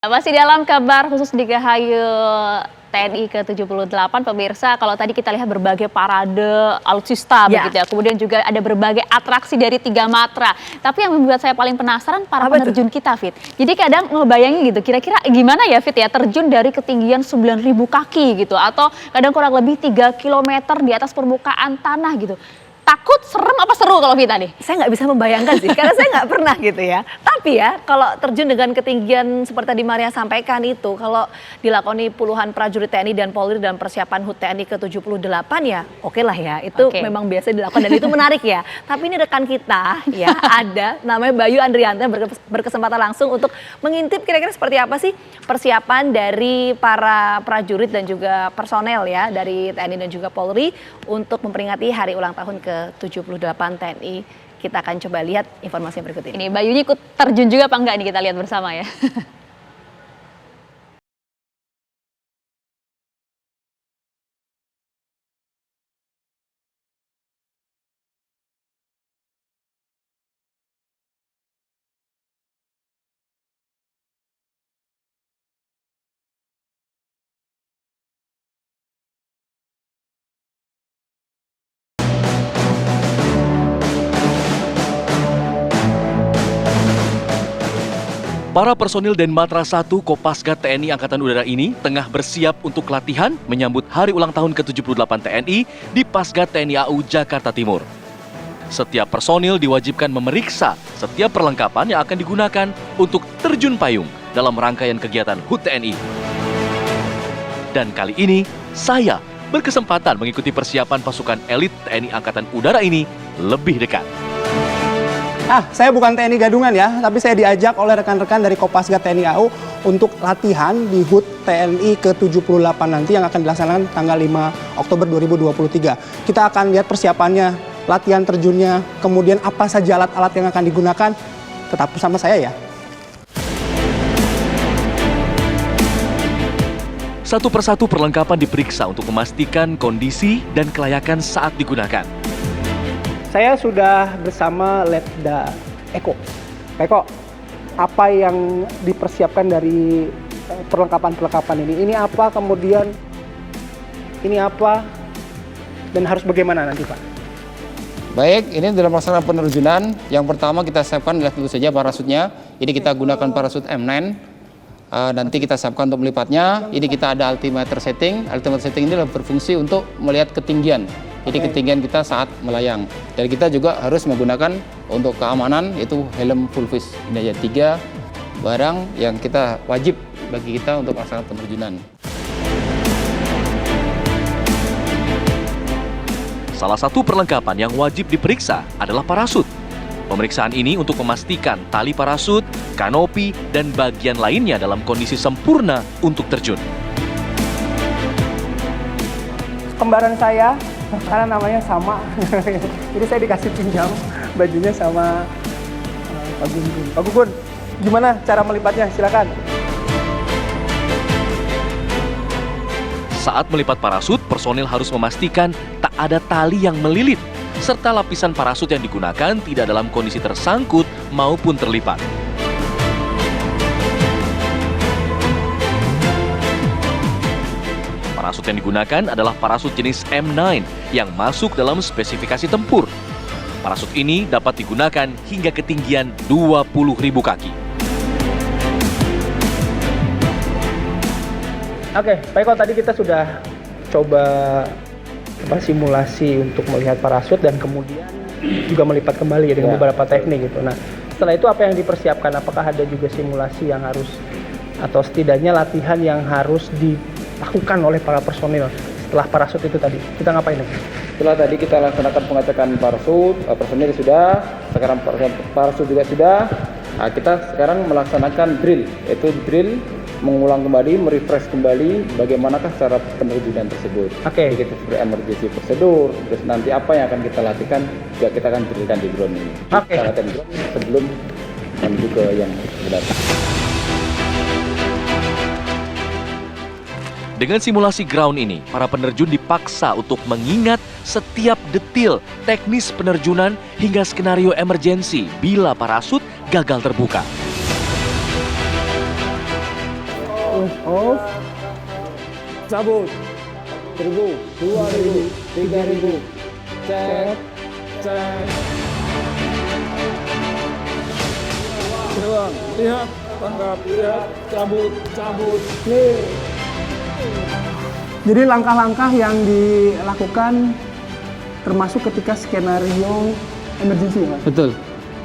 Masih dalam kabar khusus Dirgahayu TNI ke-78, pemirsa, kalau tadi kita lihat berbagai parade alutsista begitu ya, kemudian juga ada berbagai atraksi dari 3 Matra. Tapi yang membuat saya paling penasaran para penerjun kita, Fit. Jadi kadang ngebayangin gitu, kira-kira gimana ya, Fit ya, terjun dari ketinggian 9.000 kaki gitu, atau kadang kurang lebih 3 km di atas permukaan tanah gitu. Takut, serem, apa seru kalau Vita nih? Saya nggak bisa membayangkan sih, karena saya nggak pernah gitu ya. Tapi ya, kalau terjun dengan ketinggian seperti tadi Maria sampaikan itu, kalau dilakoni puluhan prajurit TNI dan Polri dalam persiapan HUT TNI ke-78 ya oke lah ya. Itu memang biasa dilakukan dan itu menarik ya. Tapi ini rekan kita ya, ada namanya Bayu Andrianto yang berkesempatan langsung untuk mengintip kira-kira seperti apa sih persiapan dari para prajurit dan juga personel ya, dari TNI dan juga Polri untuk memperingati hari ulang tahun ke-78 TNI. Kita akan coba lihat informasi berikut ini. Ini Bayunya ikut terjun juga apa enggak nih, kita lihat bersama ya. Para personil Denmatra 1 Kopasgat TNI Angkatan Udara ini tengah bersiap untuk latihan menyambut hari ulang tahun ke-78 TNI di Pasgat TNI AU Jakarta Timur. Setiap personil diwajibkan memeriksa setiap perlengkapan yang akan digunakan untuk terjun payung dalam rangkaian kegiatan HUT TNI. Dan kali ini, saya berkesempatan mengikuti persiapan pasukan elit TNI Angkatan Udara ini lebih dekat. Saya bukan TNI gadungan ya, tapi saya diajak oleh rekan-rekan dari Kopasgat TNI AU untuk latihan di HUT TNI ke-78 nanti yang akan dilaksanakan tanggal 5 Oktober 2023. Kita akan lihat persiapannya, latihan terjunnya, kemudian apa saja alat-alat yang akan digunakan. Tetap bersama saya ya. Satu persatu perlengkapan diperiksa untuk memastikan kondisi dan kelayakan saat digunakan. Saya sudah bersama Letda Eko. Eko, apa yang dipersiapkan dari perlengkapan-perlengkapan ini? Ini apa, kemudian ini apa, dan harus bagaimana nanti Pak? Baik, ini dalam pelaksanaan penerjunan. Yang pertama kita siapkan adalah tentu saja parasutnya. Ini kita gunakan parasut M9. Nanti kita siapkan untuk melipatnya. Ini kita ada altimeter setting. Altimeter setting ini berfungsi untuk melihat ketinggian. Jadi ketinggian kita saat melayang. Dan kita juga harus menggunakan untuk keamanan itu helm full face. Ini aja 3 barang yang kita wajib bagi kita untuk melaksanakan penerjunan. Salah satu perlengkapan yang wajib diperiksa adalah parasut. Pemeriksaan ini untuk memastikan tali parasut, kanopi, dan bagian lainnya dalam kondisi sempurna untuk terjun. Kembaran saya, karena namanya sama, jadi saya dikasih pinjam bajunya sama Pak Gugun. Pak Gugun, gimana cara melipatnya? Silakan. Saat melipat parasut, personil harus memastikan tak ada tali yang melilit, serta lapisan parasut yang digunakan tidak dalam kondisi tersangkut maupun terlipat. Parasut yang digunakan adalah parasut jenis M9 yang masuk dalam spesifikasi tempur. Parasut ini dapat digunakan hingga ketinggian 20.000 kaki. Oke, Pak Eko, tadi kita sudah coba simulasi untuk melihat parasut dan kemudian juga melipat kembali ya dengan beberapa teknik gitu. Nah, setelah itu apa yang dipersiapkan? Apakah ada juga simulasi yang harus atau setidaknya latihan yang harus dilakukan oleh para personil setelah parasut itu tadi? Kita ngapain lagi? Setelah tadi kita laksanakan pengecekan parasut, personil sudah, sekarang parasut juga sudah. Nah, kita sekarang melaksanakan drill, yaitu drill mengulang kembali, merefresh kembali bagaimanakah cara penerjunan tersebut. Oke. Kita seperti emergency prosedur, terus nanti apa yang akan kita latihkan juga kita akan drillkan di drone ini. Oke. Kita latihan drone sebelum menuju ke yang benar. Dengan simulasi ground ini, para penerjun dipaksa untuk mengingat setiap detil teknis penerjunan hingga skenario emergensi bila parasut gagal terbuka. Off. Cabut. 1000, 2000, 3000. Cek. Cek. Terbang. Lihat. Tangkap. Lihat. Cabut. Cabut. Nih. Jadi langkah-langkah yang dilakukan termasuk ketika skenario emergency, Pak? Betul.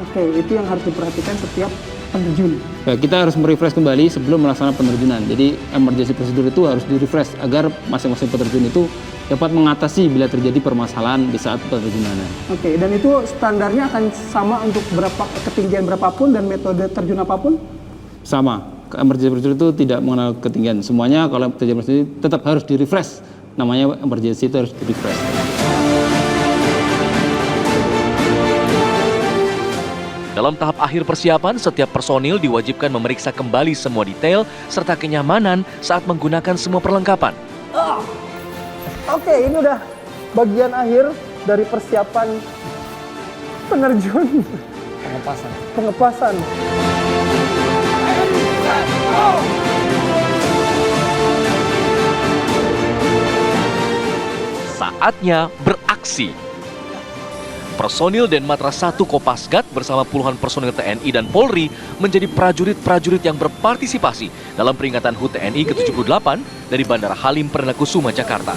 Oke, itu yang harus diperhatikan setiap penerjun. Ya, kita harus merefresh kembali sebelum melaksanakan penerjunan. Jadi emergency procedure itu harus direfresh agar masing-masing penerjun itu dapat mengatasi bila terjadi permasalahan di saat penerjunan. Oke, dan itu standarnya akan sama untuk ketinggian berapapun dan metode terjun apapun? Sama. Emergency procedure itu tidak mengenal ketinggian. Semuanya kalau terjadi emergency tetap harus direfresh. Namanya emergency itu harus direfresh. Dalam tahap akhir persiapan, setiap personil diwajibkan memeriksa kembali semua detail serta kenyamanan saat menggunakan semua perlengkapan. Oke, ini udah bagian akhir dari persiapan penerjun. Pengepasan. Saatnya beraksi. Personil Denmatra 1 Kopasgat bersama puluhan personil TNI dan Polri menjadi prajurit-prajurit yang berpartisipasi dalam peringatan HUT TNI ke-78 dari Bandara Halim Perdana Kusuma, Jakarta.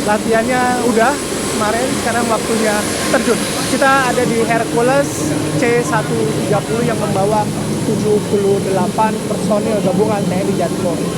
Latihannya udah kemarin, sekarang waktunya terjun. Kita ada di Hercules C-130 yang membawa 78 personil gabungan TNI dan Polri.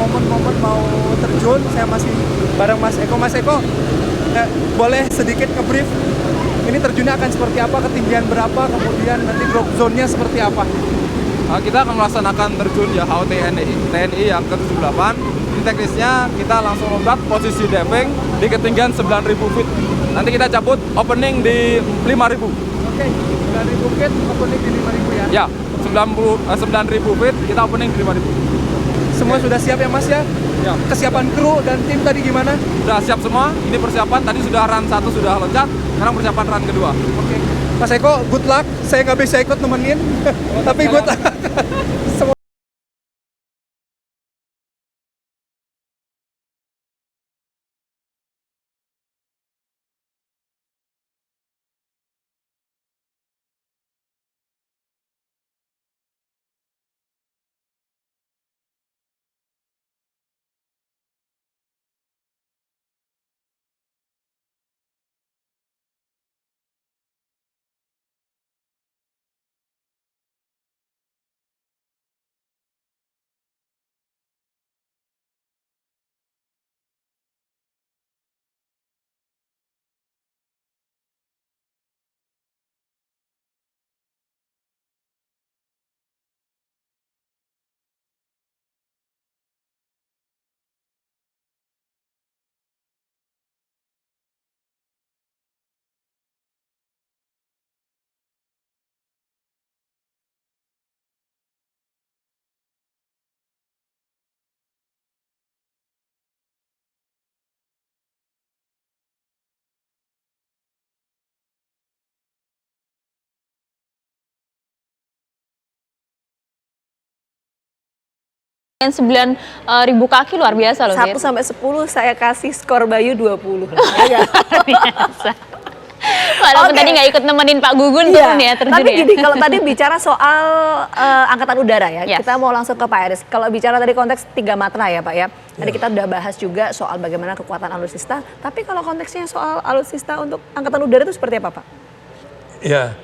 Momen-momen mau terjun, saya masih bareng Mas Eko. Mas Eko, boleh sedikit nge-brief, ini terjunnya akan seperti apa, ketinggian berapa, kemudian nanti drop zone-nya seperti apa? Kita akan melaksanakan terjun ya HUT TNI yang ke-78. Ini teknisnya kita langsung lompat posisi diving di ketinggian 9.000 feet. Nanti kita cabut opening di 5.000. Oke, 9.000 feet, opening di 5.000 ya? Ya, 9.000 feet kita opening di 5.000. Semua sudah siap ya Mas ya? Ya. Kesiapan kru dan tim tadi gimana? Sudah siap semua. Ini persiapan tadi sudah run 1 sudah loncat. Sekarang persiapan run kedua. Oke. Mas Eko, good luck. Saya nggak bisa ikut nemenin, tapi good luck. Semua Yang 9.000 kaki luar biasa loh. 1 sampai 10 saya kasih skor Bayu 20. Biasa. walaupun Oke. tadi nggak ikut nemenin Pak Gugun turun ya, terjun Tapi ya. gini, kalau tadi bicara soal angkatan udara ya, Yes. kita mau langsung ke Pak Eris. Kalau bicara tadi konteks 3 matra ya Pak ya, tadi kita udah bahas juga soal bagaimana kekuatan alutsista. Tapi kalau konteksnya soal alutsista untuk angkatan udara itu seperti apa Pak? Ya,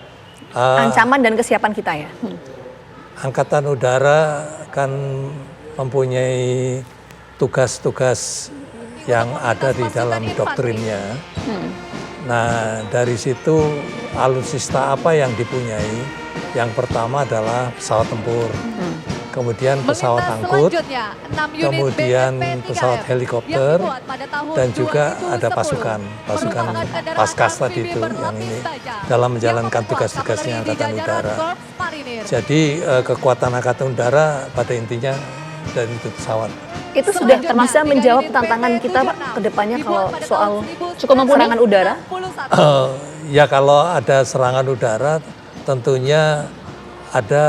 Ancaman dan kesiapan kita ya. Angkatan Udara kan mempunyai tugas-tugas yang ada di dalam doktrinnya. Nah, dari situ alutsista apa yang dipunyai? Yang pertama adalah pesawat tempur, kemudian pesawat angkut, kemudian pesawat helikopter, dan juga ada pasukan Paskas tadi itu yang ini dalam menjalankan tugas-tugasnya Angkatan Udara. Jadi kekuatan Angkatan Udara pada intinya dari itu pesawat. Itu sudah bisa menjawab tantangan kita Pak ke depannya kalau soal Cukup mumpuni? serangan udara. Ya kalau ada serangan udara tentunya ada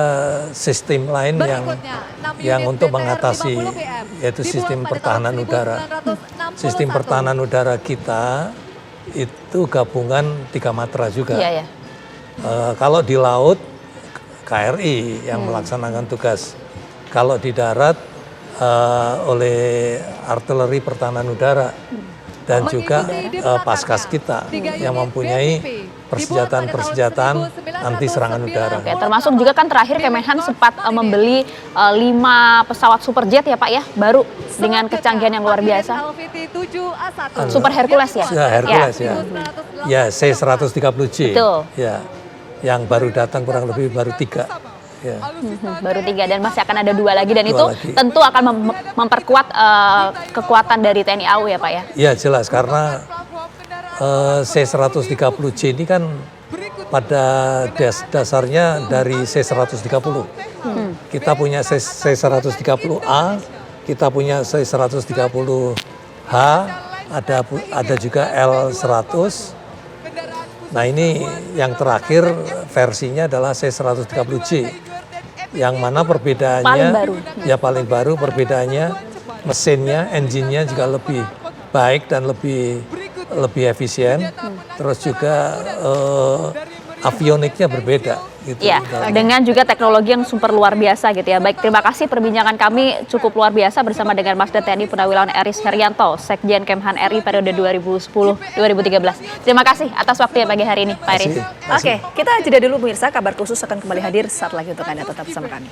sistem lain yang untuk mengatasi, yaitu sistem pertahanan udara. Sistem pertahanan udara kita itu gabungan 3 matra juga. Iya, ya. Kalau di laut KRI yang melaksanakan tugas. Kalau di darat oleh artileri pertahanan udara dan juga Paskas kita yang mempunyai persenjataan anti serangan udara. Oke, termasuk juga kan terakhir Kemenhan sempat membeli 5 pesawat Superjet ya Pak ya, baru dengan kecanggihan yang luar biasa. Super Hercules ya? Ya, Hercules ya. Ya, C-130J. Betul. Ya, yang baru datang kurang lebih baru 3. Ya. Baru 3 dan masih akan ada 2 lagi dan 2 itu lagi. tentu akan memperkuat kekuatan dari TNI AU ya Pak ya? Ya jelas karena C-130J ini kan pada dasarnya dari C-130. Kita punya C-130A, kita punya C-130H, ada juga L-100. Nah ini yang terakhir versinya adalah C-130J. Yang mana perbedaannya Paling baru. ya paling baru perbedaannya mesinnya, engine-nya juga lebih baik dan lebih efisien. Terus juga avioniknya berbeda gitu. Ya, dengan juga teknologi yang super luar biasa gitu ya. Baik, terima kasih perbincangan kami cukup luar biasa bersama dengan Masda TNI Purnawirawan Eris Herianto, Sekjen Kemhan RI periode 2010-2013. Terima kasih atas waktunya pagi hari ini, Pak Eris. Oke, kita jeda dulu pemirsa. Kabar khusus akan kembali hadir saat lagi untuk Anda, tetap bersama kami.